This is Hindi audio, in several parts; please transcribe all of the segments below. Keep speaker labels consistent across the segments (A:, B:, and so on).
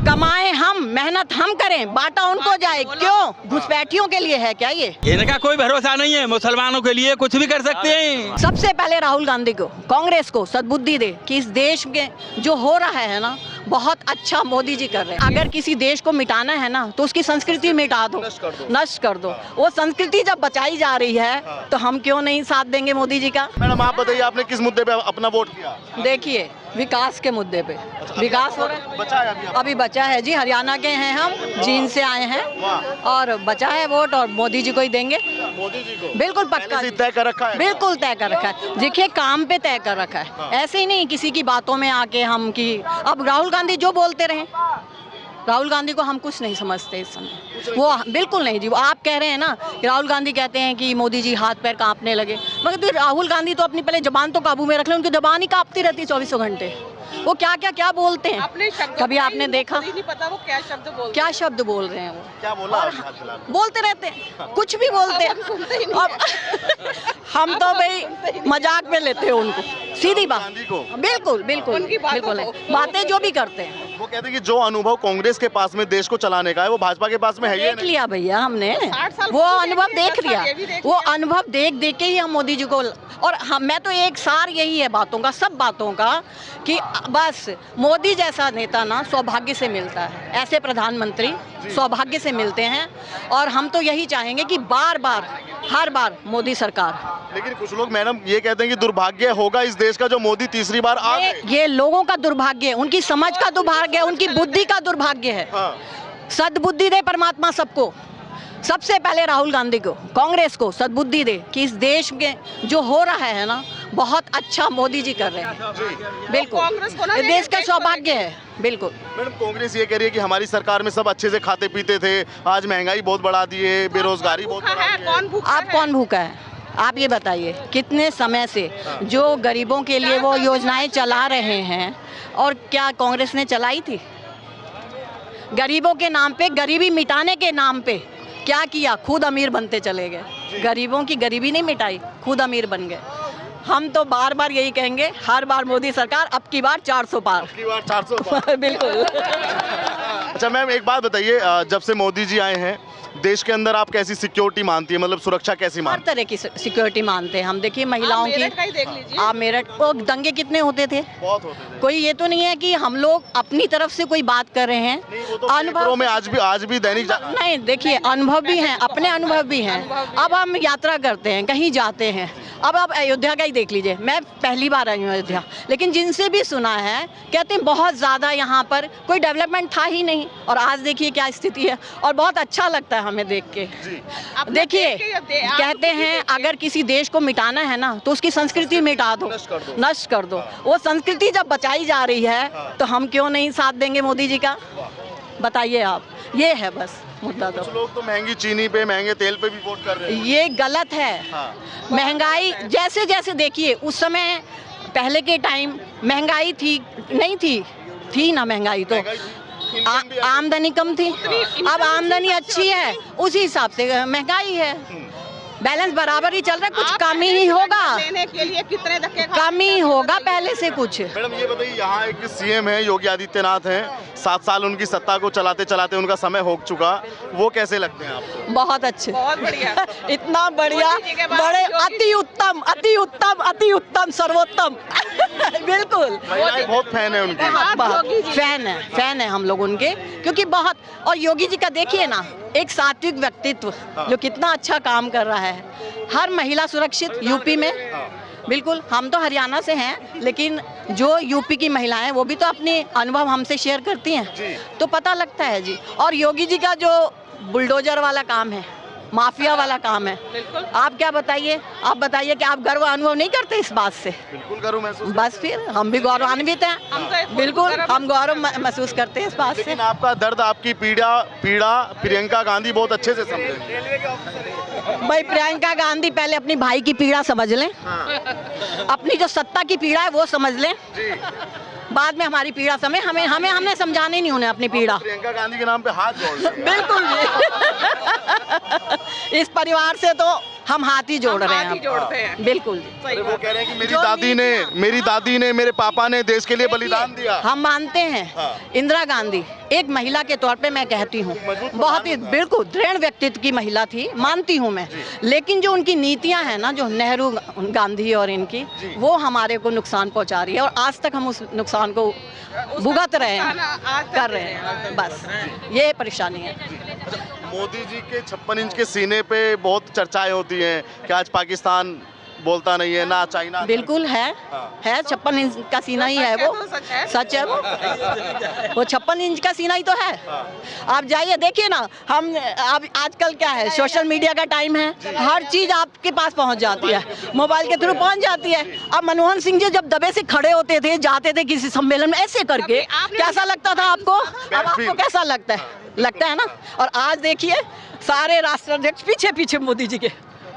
A: कमाए हम, मेहनत हम करें, बांटा उनको जाए, क्यों? घुसपैठियों के लिए है क्या ये?
B: इनका कोई भरोसा नहीं है, मुसलमानों के लिए कुछ भी कर सकते हैं।
A: सबसे पहले राहुल गांधी को, कांग्रेस को सद्बुद्धि दे कि इस देश में जो हो रहा है ना, बहुत अच्छा मोदी जी कर रहे हैं। अगर किसी देश को मिटाना है ना, तो उसकी संस्कृति मिटा दो, नष्ट कर दो। वो संस्कृति जब बचाई जा रही है तो हम क्यों नहीं साथ देंगे मोदी जी का?
C: मैडम आप बताइए, आपने किस मुद्दे पे अपना वोट किया?
A: देखिए, विकास के मुद्दे पे विकास हो रहा है।
C: बचा है
A: अभी बचा है जी, हरियाणा के हैं हम, जींद से आए हैं और बचा है वोट और मोदी जी को ही देंगे।
C: मोदी जी को
A: बिल्कुल पक्का,
C: तय कर रखा है?
A: बिल्कुल तय कर रखा है। देखिए, काम पे तय कर रखा है, ऐसे ही नहीं किसी की बातों में आके हम कि अब राहुल गांधी जो बोलते रहे, राहुल गांधी को हम कुछ नहीं समझते इस समय। वो बिल्कुल नहीं जी, वो आप कह रहे हैं ना, राहुल गांधी कहते हैं कि मोदी जी हाथ पैर कांपने लगे, मगर तो राहुल गांधी तो अपनी पहले जबान तो काबू में रख लें, उनकी जबान ही कांपती रहती है 24 घंटे। वो क्या बोलते हैं, कभी आपने देखा?
D: नहीं पता वो क्या
A: शब्द बोल रहे हैं वो,
C: क्या बोला?
A: बोलते रहते हैं, कुछ भी बोलते हैं। अब हम तो भाई मजाक में लेते हैं उनको, सीधी बात। बिल्कुल बिल्कुल बिल्कुल है, बातें जो भी करते हैं।
C: वो कहते हैं कि जो अनुभव कांग्रेस के पास में देश को चलाने का है, वो भाजपा के पास में है ही
A: देख लिया भैया हमने, वो अनुभव देख लिया, वो अनुभव देख के ही हम मोदी जी को, और मैं तो एक सार यही है बातों का, सब बातों का, कि बस मोदी जैसा नेता ना सौभाग्य से मिलता है, ऐसे प्रधानमंत्री सौभाग्य से मिलते हैं, और हम तो यही चाहेंगे कि बार बार हर बार मोदी सरकार।
C: लेकिन कुछ लोग मैडम ये कहते हैं कि दुर्भाग्य होगा इस देश का जो मोदी तीसरी बार आ गए।
A: ये लोगों का दुर्भाग्य है, उनकी समझ का दुर्भाग्य है, उनकी बुद्धि का दुर्भाग्य है। सद्बुद्धि दे परमात्मा सबको। सबसे पहले राहुल गांधी को, कांग्रेस को सद्बुद्धि दे कि इस देश में जो हो रहा है ना, बहुत अच्छा मोदी जी कर रहे हैं। बिल्कुल, देश का सौभाग्य है। बिल्कुल
C: मैडम, कांग्रेस ये कह रही है कि हमारी सरकार में सब अच्छे से खाते पीते थे, आज महंगाई बहुत बढ़ा दी है, बेरोजगारी बहुत बढ़ा दी है।
A: आप कौन भूखा है? आप ये बताइए, कितने समय से जो गरीबों के लिए वो योजनाएं चला रहे हैं, और क्या कांग्रेस ने चलाई थी? गरीबों के नाम पे, गरीबी मिटाने के नाम पे क्या किया? खुद अमीर बनते चले गए। गरीबों की गरीबी नहीं मिटाई, खुद अमीर बन गए। हम तो बार बार यही कहेंगे, हर बार मोदी सरकार, अब की बार 400 पार।
C: 400 पार।
A: बिल्कुल।
C: अच्छा मैम, एक बात बताइए, जब से मोदी जी आए हैं देश के अंदर, आप कैसी सिक्योरिटी मानती है, मतलब सुरक्षा कैसी
A: हर
C: मानती
A: तरह की सिक्योरिटी मानते हैं हम। देखिए, महिलाओं की, आप मेरठ को दंगे कितने होते थे?
C: बहुत होते थे।
A: कोई ये तो नहीं है कि हम लोग अपनी तरफ से कोई बात कर रहे हैं।
C: वो तो पेपरों में आज भी दैनिक
A: नहीं, देखिए, अनुभव भी हैं, अपने अनुभव भी हैं। अब हम यात्रा करते हैं, कहीं जाते हैं, अब आप अयोध्या का ही देख लीजिए, मैं पहली बार आई हूँ अयोध्या, लेकिन जिनसे भी सुना है कहते हैं बहुत ज़्यादा यहाँ पर कोई डेवलपमेंट था ही नहीं, और आज देखिए क्या स्थिति है, और बहुत अच्छा लगता है हमें देख के। देखिए, कहते हैं अगर किसी देश को मिटाना है ना, तो उसकी संस्कृति मिटा दो, नष्ट कर दो। वो संस्कृति जब बचाई जा रही है तो हम क्यों नहीं साथ देंगे मोदी जी का? बताइए आप, ये है बस मुद्दा। तो
C: कुछ लोग तो महंगी चीनी पे, महंगे तेल पे भी वोट कर रहे हैं।
A: ये गलत है। महंगाई जैसे जैसे देखिए, उस समय पहले के टाइम महंगाई नहीं थी ना, महंगाई तो आमदनी कम थी, अब आमदनी अच्छी है, उसी हिसाब से महंगाई है। बैलेंस बराबर ही चल रहा है, कुछ कमी ही होगा,
D: लेने के लिए कितने धक्के
A: कमी होगा पहले से कुछ।
C: मैडम ये बताइए, यहाँ एक सीएम है योगी आदित्यनाथ हैं, 7 साल उनकी सत्ता को चलाते चलाते उनका समय हो चुका, वो कैसे लगते हैं आपको?
A: बहुत अच्छे,
D: बहुत बढ़िया।
A: इतना बढ़िया, बड़े अति उत्तम, अति उत्तम, अति उत्तम, सर्वोत्तम। बिल्कुल,
C: बहुत फैन है उनके।
A: फैन है हम लोग उनके, क्योंकि बहुत, और योगी जी का देखिए ना, एक सात्विक व्यक्तित्व, जो कितना अच्छा काम कर रहा है। हर महिला सुरक्षित यूपी में। बिल्कुल, हम तो हरियाणा से हैं, लेकिन जो यूपी की महिलाएं हैं वो भी तो अपने अनुभव हमसे शेयर करती हैं, तो पता लगता है जी। और योगी जी का जो बुलडोजर वाला काम है, माफिया वाला काम है, आप क्या बताइए? आप बताइए कि आप गर्व अनुभव नहीं करते इस बात से?
C: बिल्कुल गर्व महसूस।
A: बस फिर हम भी गौरवान्वित हैं, बिल्कुल हम गौरव महसूस करते हैं इस बात से।
C: लेकिन आपका दर्द, आपकी पीड़ा प्रियंका गांधी बहुत अच्छे से समझे।
A: भाई, प्रियंका गांधी पहले अपनी भाई की पीड़ा समझ लें, अपनी जो सत्ता की पीड़ा है वो समझ लें, बाद में हमारी पीड़ा समझे। हमने समझाने नहीं उन्हें अपनी पीड़ा।
C: प्रियंका गांधी के नाम पे हाथ जोड़।
A: बिल्कुल। इस परिवार से तो हम हाथ ही जोड़ रहे
D: हाथ ही
A: हैं
D: जोड़ते हैं।
A: बिल्कुल जी।
D: सही
C: वो
D: बात
C: कह रहे हैं कि मेरी
A: जो
C: दादी ने मेरे पापा ने देश के लिए बलिदान दिया।
A: हम मानते हैं
C: हाँ।
A: इंदिरा गांधी एक महिला के तौर पे मैं कहती हूँ
C: मजबूत
A: बहुत ही बिल्कुल दृढ़ व्यक्तित्व की महिला थी, मानती हूँ मैं। लेकिन जो उनकी नीतियां हैं ना, जो नेहरू गांधी और इनकी, वो हमारे को नुकसान पहुंचा रही है और आज तक हम उस नुकसान को भुगत रहे
D: नुकसान
A: हैं,
D: आज तक
A: कर रहे हैं। बस ये परेशानी है।
C: मोदी जी के 56 इंच के सीने पे बहुत चर्चाएं होती हैं कि आज पाकिस्तान बोलता नहीं है, ना चाइना।
A: बिल्कुल है,
C: हाँ।
A: है 56 इंच का सीना ही है वो, सच है वो 56 इंच का सीना ही तो है। आप जाइए देखिए ना, हम अब आजकल क्या है, सोशल मीडिया का टाइम है, हर चीज आपके पास पहुंच जाती है, मोबाइल के थ्रू पहुंच जाती है। अब मनमोहन सिंह जी जब दबे से खड़े होते थे, जाते थे किसी सम्मेलन में ऐसे करके, कैसा लगता था आपको? अब आपको कैसा लगता है? लगता है ना। और आज देखिए सारे राष्ट्राध्यक्ष पीछे पीछे मोदी जी के,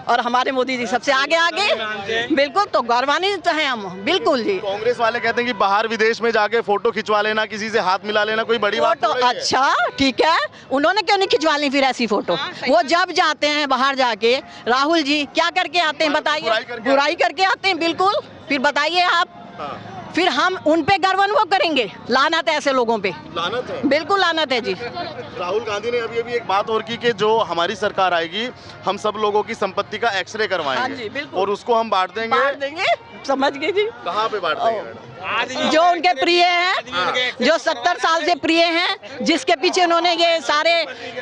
A: और हमारे मोदी जी सबसे आगे आगे। बिल्कुल, तो गौरवान्वित हैं हम, बिल्कुल जी।
C: कांग्रेस वाले कहते हैं कि बाहर विदेश में जाके फोटो खिंचवा लेना, किसी से हाथ मिला लेना कोई बड़ी बात
A: फोटो
C: थोड़ी है।
A: अच्छा ठीक है, उन्होंने क्यों नहीं खिंचवा ली फिर ऐसी फोटो? वो जब जाते हैं बाहर जाके, राहुल जी क्या करके आते हैं बताइए? बुराई करके आते हैं, बिल्कुल। फिर बताइए आप,
C: हाँ।
A: फिर हम उन पे गर्व अनुभव करेंगे? लानत है ऐसे लोगों पे,
C: लानत है।
A: बिल्कुल लानत है जी।
C: राहुल गांधी ने अभी एक बात और की कि जो हमारी सरकार आएगी, हम सब लोगों की संपत्ति का एक्सरे
A: हाँ जी,
C: करवाएंगे
A: बिल्कुल।
C: और उसको हम बांट देंगे।
A: बांट देंगे, समझ गए जी।
C: कहाँ पे बांट देंगे मैडम?
A: जो उनके प्रिय हैं, जो 70 साल से प्रिय हैं, जिसके पीछे उन्होंने ये सारे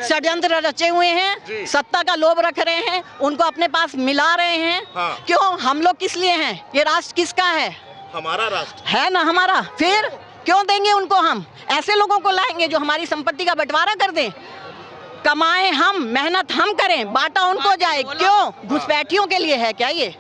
A: षड्यंत्र रचे हुए हैं, सत्ता का लोभ रख रहे हैं, उनको अपने पास मिला रहे हैं।
C: हाँ।
A: क्यों? हम लोग किस लिए हैं? ये राष्ट्र किसका है?
C: हमारा राष्ट्र
A: है ना हमारा। फिर क्यों देंगे उनको? हम ऐसे लोगों को लाएंगे जो हमारी संपत्ति का बंटवारा कर दें। कमाए हम, मेहनत हम करें, बांटा उनको जाए। क्यों? घुसपैठियों के लिए है क्या ये?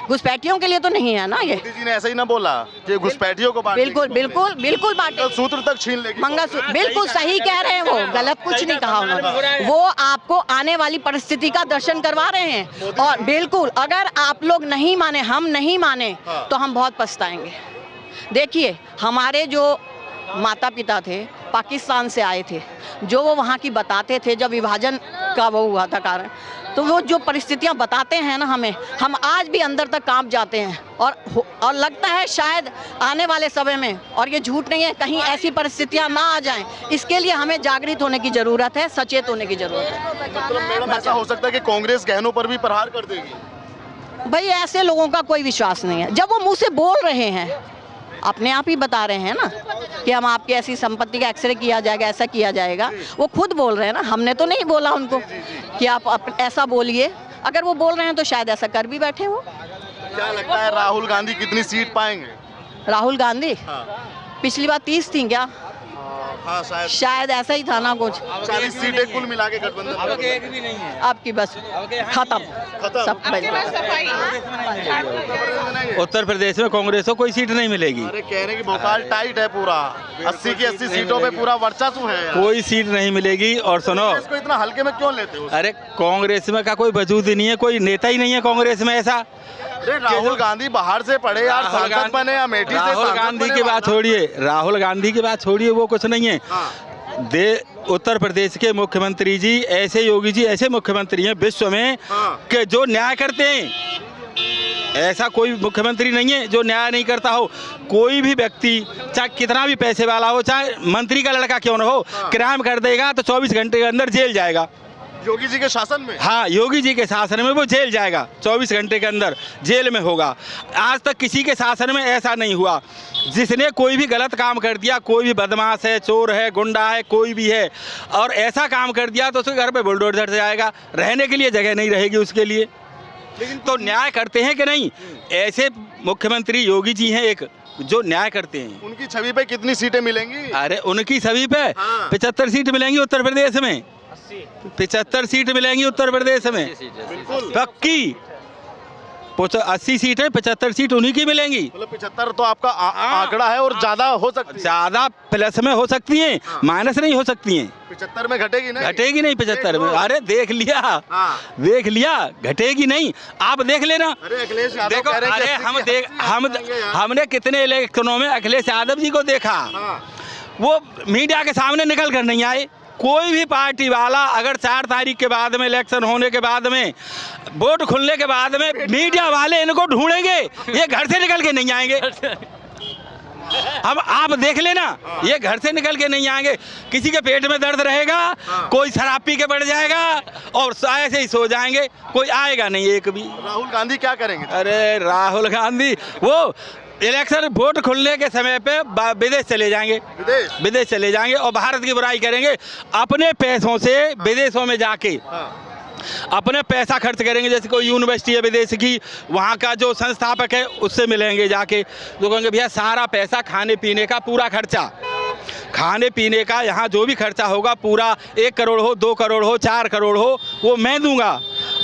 A: घुसपैठियों के लिए तो नहीं है ना ये।
C: मोदी जी ने ऐसा ही ना बोला कि घुसपैठियों को बांट
A: बिल्कुल
C: देंगे।
A: बिल्कुल बिल्कुल बांटे।
C: सूत्र तक छीन लेगी।
A: मंगलसूत्र, बिल्कुल सही कह रहे हैं वो, गलत कुछ नहीं कहा उन्होंने। वो आपको आने वाली परिस्थिति का दर्शन करवा रहे हैं। और बिल्कुल अगर आप लोग नहीं माने, हम नहीं माने, तो हम बहुत पछताएंगे। देखिए हमारे जो माता पिता थे पाकिस्तान से आए थे, जो वो वहाँ की बताते थे, जब विभाजन का वो हुआ था कारण, तो वो जो परिस्थितियाँ बताते हैं ना हमें, हम आज भी अंदर तक कांप जाते हैं। और लगता है शायद आने वाले समय में, और ये झूठ नहीं है, कहीं ऐसी परिस्थितियाँ ना आ जाएं, इसके लिए हमें जागृत होने की ज़रूरत है, सचेत होने की ज़रूरत है।
C: मतलब मैडम ऐसा हो सकता है कि कांग्रेस गहनों पर भी प्रहार कर देगी?
A: भाई ऐसे लोगों का कोई विश्वास नहीं है। जब वो मुँह से बोल रहे हैं, अपने आप ही बता रहे हैं ना कि हम आपकी ऐसी संपत्ति का एक्सरे किया जाएगा, ऐसा किया जाएगा, वो खुद बोल रहे हैं ना, हमने तो नहीं बोला उनको कि आप ऐसा बोलिए। अगर वो बोल रहे हैं तो शायद ऐसा कर भी बैठे वो।
C: क्या लगता है राहुल गांधी कितनी सीट पाएंगे?
A: राहुल गांधी
C: हाँ।
A: पिछली बार 30 थी क्या?
C: हाँ
A: शायद ऐसा ही था ना कुछ।
C: 40 सीटें कुल मिला के गठबंधन।
B: अब एक भी नहीं है।
A: आपकी बस खत्म सब
D: आपके पास सफाई।
B: उत्तर प्रदेश में कांग्रेस को कोई सीट नहीं मिलेगी।
C: अरे कहने की भोकाल टाइट है पूरा, 80 की 80 सीटों पे पूरा वर्चस्व है।
B: कोई सीट नहीं मिलेगी। और सुनो,
C: इसको इतना हल्के में क्यों लेते हो?
B: अरे कांग्रेस में का कोई वजूद ही नहीं है, कोई नेता ही नहीं है कांग्रेस में ऐसा।
C: अरे राहुल गांधी बाहर से पढ़े यार, सांसद बने, अमेठी से
B: राहुल
C: सांसद
B: गांधी
C: बने,
B: की बात छोड़िए, राहुल गांधी की बात छोड़िए, वो कुछ नहीं है। उत्तर प्रदेश के मुख्यमंत्री जी ऐसे, योगी जी ऐसे मुख्यमंत्री हैं विश्व में कि जो न्याय करते हैं। ऐसा कोई मुख्यमंत्री नहीं है जो न्याय नहीं करता हो। कोई भी व्यक्ति चाहे कितना भी पैसे वाला हो, चाहे मंत्री का लड़का क्यों न हो, क्राइम कर देगा तो 24 घंटे के अंदर जेल जाएगा।
C: योगी जी के शासन में?
B: हाँ, योगी जी के शासन में वो जेल जाएगा, 24 घंटे के अंदर जेल में होगा। आज तक किसी के शासन में ऐसा नहीं हुआ। जिसने कोई भी गलत काम कर दिया, कोई भी बदमाश है, चोर है, गुंडा है, कोई भी है, और ऐसा काम कर दिया तो उसके घर पे बुलडोजर से आएगा, रहने के लिए जगह नहीं रहेगी उसके लिए। तो न्याय करते हैं कि नहीं? ऐसे मुख्यमंत्री योगी जी हैं एक, जो न्याय करते हैं।
C: उनकी छवि पे कितनी सीटें मिलेंगी?
B: अरे उनकी छवि पे 75 सीट मिलेंगी उत्तर प्रदेश में। 75 सीट मिलेंगी उत्तर प्रदेश में पक्की। 80 सीटें, 75 सीट उन्हीं की मिलेंगी।
C: मतलब 75 तो आपका आंकड़ा है, और ज्यादा हो सकती है।
B: ज्यादा प्लस में हो सकती हैं, माइनस नहीं हो सकती हैं।
C: 75 में घटेगी नहीं?
B: घटेगी नहीं 75 में। अरे देख लिया, देख लिया, घटेगी नहीं। आप देख लेना।
C: अरे अखिलेश यादव
B: देखो,
C: कह रहे हैं कि
B: अरे हमने कितने इलेक्शनों में अखिलेश यादव जी को देखा, वो मीडिया के सामने निकल कर नहीं आए। कोई भी पार्टी वाला अगर 4 तारीख के बाद में इलेक्शन होने के बाद में वोट खुलने के बाद में मीडिया वाले इनको ढूंढेंगे, ये घर से निकल के नहीं आएंगे। अब आप देख लेना, ये घर से निकल के नहीं आएंगे। किसी के पेट में दर्द रहेगा, कोई शराब पी के बढ़ जाएगा और ऐसे ही सो जाएंगे, कोई आएगा नहीं एक भी।
C: राहुल गांधी क्या करेंगे?
B: अरे राहुल गांधी वो इलेक्शन वोट खुलने के समय पे विदेश चले जाएंगे, विदेश चले जाएंगे और भारत की बुराई करेंगे। अपने पैसों से विदेशों में जाके अपने पैसा खर्च करेंगे। जैसे कोई यूनिवर्सिटी है विदेश की, वहाँ का जो संस्थापक है उससे मिलेंगे जाके, तो कहेंगे भैया सारा पैसा खाने पीने का पूरा खर्चा, खाने पीने का यहाँ जो भी खर्चा होगा पूरा 1 करोड़ हो, 2 करोड़ हो, 4 करोड़ हो, वो मैं दूंगा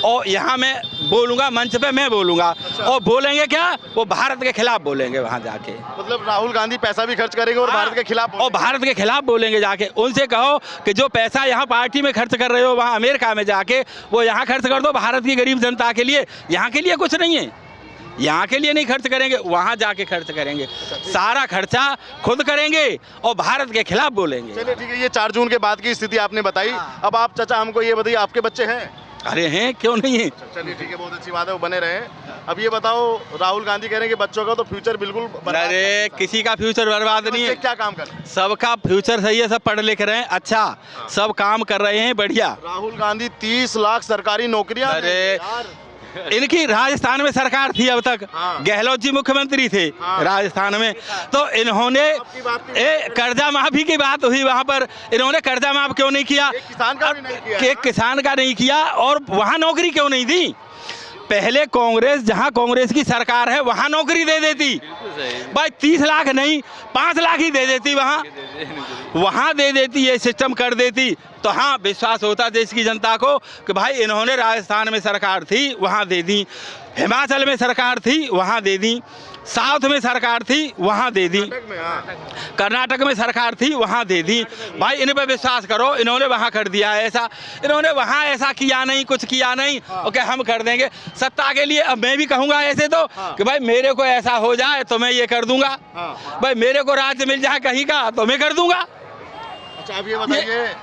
B: और यहाँ मैं बोलूँगा, मंच पे मैं बोलूँगा। और बोलेंगे क्या, वो भारत के खिलाफ बोलेंगे वहाँ जाके।
C: मतलब राहुल गांधी पैसा भी खर्च करेंगे और भारत के खिलाफ
B: और भारत के खिलाफ बोलेंगे जाके। उनसे कहो कि जो पैसा यहाँ पार्टी में खर्च कर रहे हो वहाँ अमेरिका में जाके वो यहाँ खर्च कर दो भारत की गरीब जनता के लिए। यहाँ के लिए कुछ नहीं है, यहाँ के लिए नहीं खर्च करेंगे, वहाँ जाके खर्च करेंगे। सारा खर्चा खुद करेंगे और भारत के खिलाफ बोलेंगे।
C: चलिए ठीक है, ये 4 जून के बाद की स्थिति आपने बताई। अब आप चाचा हमको ये बताइए, आपके बच्चे हैं?
B: अरे हैं, क्यों नहीं है।
C: चलिए ठीक है, बहुत अच्छी बात है, वो बने रहे। अब ये बताओ, राहुल गांधी कह रहे हैं कि बच्चों का तो फ्यूचर बिल्कुल बर्बाद।
B: अरे किसी का फ्यूचर बर्बाद नहीं है,
C: क्या काम कर,
B: सबका फ्यूचर सही है, सब पढ़ लिख रहे हैं, अच्छा सब काम कर रहे हैं, बढ़िया।
C: राहुल गांधी 30 लाख सरकारी नौकरियां।
B: अरे इनकी राजस्थान में सरकार थी अब तक, गहलोत जी मुख्यमंत्री थे राजस्थान में, तो इन्होंने कर्जा माफी की बात हुई वहाँ पर, इन्होंने कर्जा माफ क्यों नहीं किया?
C: किसान का भी नहीं किया,
B: एक किसान का नहीं किया। और वहाँ नौकरी क्यों नहीं दी? पहले कांग्रेस, जहाँ कांग्रेस की सरकार है वहाँ नौकरी दे देती भाई, 30 लाख नहीं 5 लाख ही दे देती, वहाँ दे देती, ये सिस्टम कर देती तो हाँ विश्वास होता देश की जनता को कि भाई इन्होंने राजस्थान में सरकार थी वहाँ दे दी, हिमाचल में सरकार थी वहाँ दे दी, साउथ में सरकार थी वहाँ दे दी, कर्नाटक में सरकार थी वहाँ दे दी। भाई इन पर विश्वास करो, इन्होंने वहाँ कर दिया है ऐसा, इन्होंने वहाँ ऐसा किया नहीं, कुछ किया नहीं, ओके हम कर देंगे सत्ता के लिए। अब मैं भी कहूँगा ऐसे तो कि भाई मेरे को ऐसा हो जाए तो मैं ये कर दूंगा, भाई मेरे को राज्य मिल जाए कहीं का तो मैं कर दूंगा।
C: अच्छा अब ये बताइए,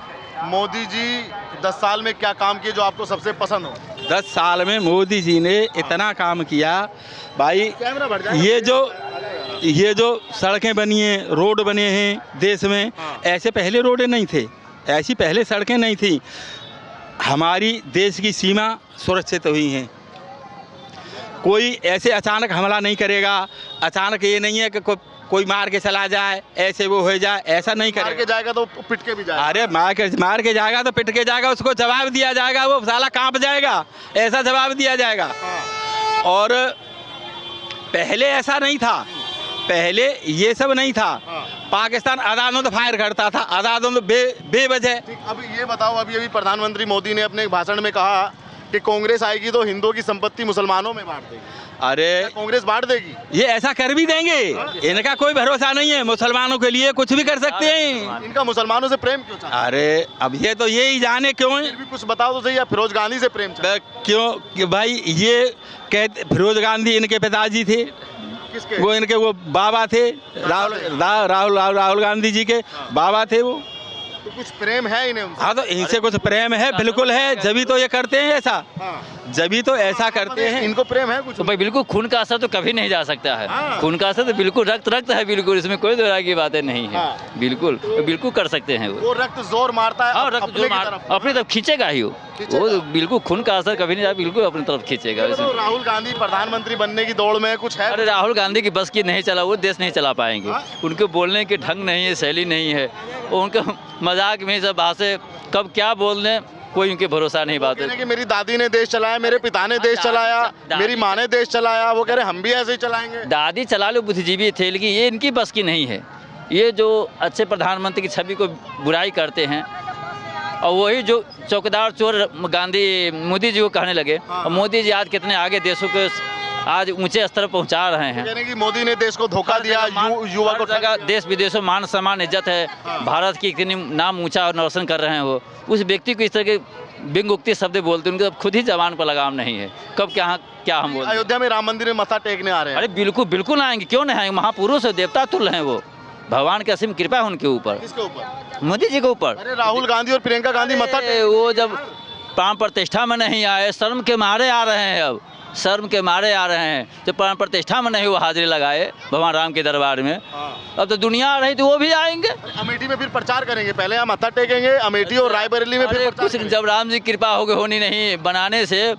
C: मोदी जी 10 साल में क्या काम किए जो आपको सबसे पसंद हो?
B: 10 साल में मोदी जी ने इतना काम किया भाई, ये जो सड़कें बनी हैं, रोड बने हैं देश में, ऐसे पहले रोडें नहीं थे, ऐसी पहले सड़कें नहीं थी। हमारी देश की सीमा सुरक्षित हुई हैं, कोई ऐसे अचानक हमला नहीं करेगा, अचानक ये नहीं है कि कोई मार के चला जाए, ऐसे वो हो जाए, ऐसा नहीं करेगा।
C: मार के जाएगा तो पिट के भी जाएगा।
B: अरे मार के जाएगा तो पिट के जाएगा, उसको जवाब दिया जाएगा, वो साला कांप जाएगा, ऐसा जवाब दिया जाएगा। और पहले ऐसा नहीं था, पहले ये सब नहीं था। पाकिस्तान आज़ाद फायर करता था, आज़ाद बेवजह।
C: अब ये बताओ, अभी प्रधानमंत्री मोदी ने अपने भाषण में कहा कि कांग्रेस आएगी तो हिंदुओं की संपत्ति मुसलमानों में बांट देगी।
B: अरे
C: कांग्रेस बांट देगी? ये
B: ऐसा कर भी देंगे, इनका कोई भरोसा नहीं है, मुसलमानों के लिए कुछ भी कर सकते हैं।
C: इनका मुसलमानों से प्रेम क्यों चाहते?
B: अरे अब ये तो यही जाने क्यों है,
C: फिर भी कुछ बताओ तो सही, या फिरोज गांधी से प्रेम
B: क्यों कि भाई ये कहते फिरोज गांधी इनके पिताजी थे,
C: किसके?
B: वो इनके वो बाबा थे, राहुल गांधी जी के बाबा थे वो।
C: तो कुछ प्रेम है इन्हें उनसे?
B: हाँ तो इनसे कुछ प्रेम है, बिल्कुल है, जभी तो ये करते हैं ऐसा, जभी तो ऐसा करते हैं।
C: इनको प्रेम है कुछ?
E: तो भाई बिल्कुल खून का असर तो कभी नहीं जा सकता है, खून का असर तो बिल्कुल रक्त है, बिल्कुल इसमें कोई दो राय की बातें नहीं है। बिल्कुल बिल्कुल कर सकते हैं
C: वो रक्त जोर मारता है,
E: रक्त जोर अपनी तरफ खींचेगा ही वो बिल्कुल खून का असर कभी नहीं, बिल्कुल अपनी तरफ खींचेगा।
C: तो राहुल गांधी प्रधानमंत्री बनने की दौड़ में कुछ है?
E: अरे राहुल गांधी की बस की नहीं चला, वो देश नहीं चला पाएंगे, उनके बोलने के ढंग नहीं है, शैली नहीं है, उनका मजाक में सब बातें कब क्या बोल दें कोई उनके भरोसा नहीं। बात है
C: कि मेरी दादी ने देश चलाया, मेरे पिता ने देश चलाया, मेरी माँ ने देश चलाया, वो कह रहे हम भी ऐसे ही चलाएंगे।
E: दादी चला लो, बुद्धिजीवी थे, लेकिन ये इनकी बस की नहीं है। ये जो अच्छे प्रधानमंत्री की छवि को बुराई करते हैं और वही जो चौकीदार चोर गांधी मोदी जी को कहने लगे, और मोदी जी आज कितने आगे देशों के आज ऊंचे स्तर पहुंचा रहे हैं।
C: कहने कि मोदी ने देश को धोखा दिया, युवा को
E: देश विदेशों मान सम्मान इज्जत है, भारत की इतनी नाम ऊंचा और रोशन कर रहे हैं। वो उस व्यक्ति को इस तरह के व्यंग्योक्ति शब्द बोलते हैं, उनके खुद ही जबान पर लगाम नहीं है, कब क्या हम बोलते।
C: अयोध्या में राम मंदिर में मत्था टेकने आ रहे हैं।
E: अरे बिल्कुल आएंगे, क्यों नहीं आएंगे, महापुरुष है, देवता तुल्य हैं वो, भगवान की असीम कृपा है उनके ऊपर,
C: किसके ऊपर?
E: मोदी जी के ऊपर।
C: अरे राहुल गांधी और प्रियंका गांधी मत्था
E: अरे वो जब प्राण प्रतिष्ठा में नहीं आए, शर्म के मारे आ रहे हैं, अब शर्म के मारे आ रहे हैं। जब प्राण प्रतिष्ठा में नहीं वो हाजिरी लगाए भगवान राम के दरबार में, अब तो दुनिया आ रही तो वो भी आएंगे।
C: अमेठी में फिर प्रचार करेंगे, पहले हम मत्था टेकेंगे अमेठी और रायबरेली में, फिर
E: अरे
C: प्रचार
E: कुछ
C: करेंगे।
E: जब राम जी की कृपा होगी, होनी नहीं, बनाने से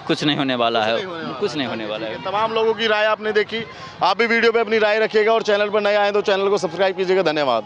E: कुछ नहीं होने वाला है, कुछ नहीं होने वाला है।
C: तमाम लोगों की राय आपने देखी, आप भी वीडियो पे अपनी राय रखिएगा और चैनल पर नए आए तो चैनल को सब्सक्राइब कीजिएगा। धन्यवाद।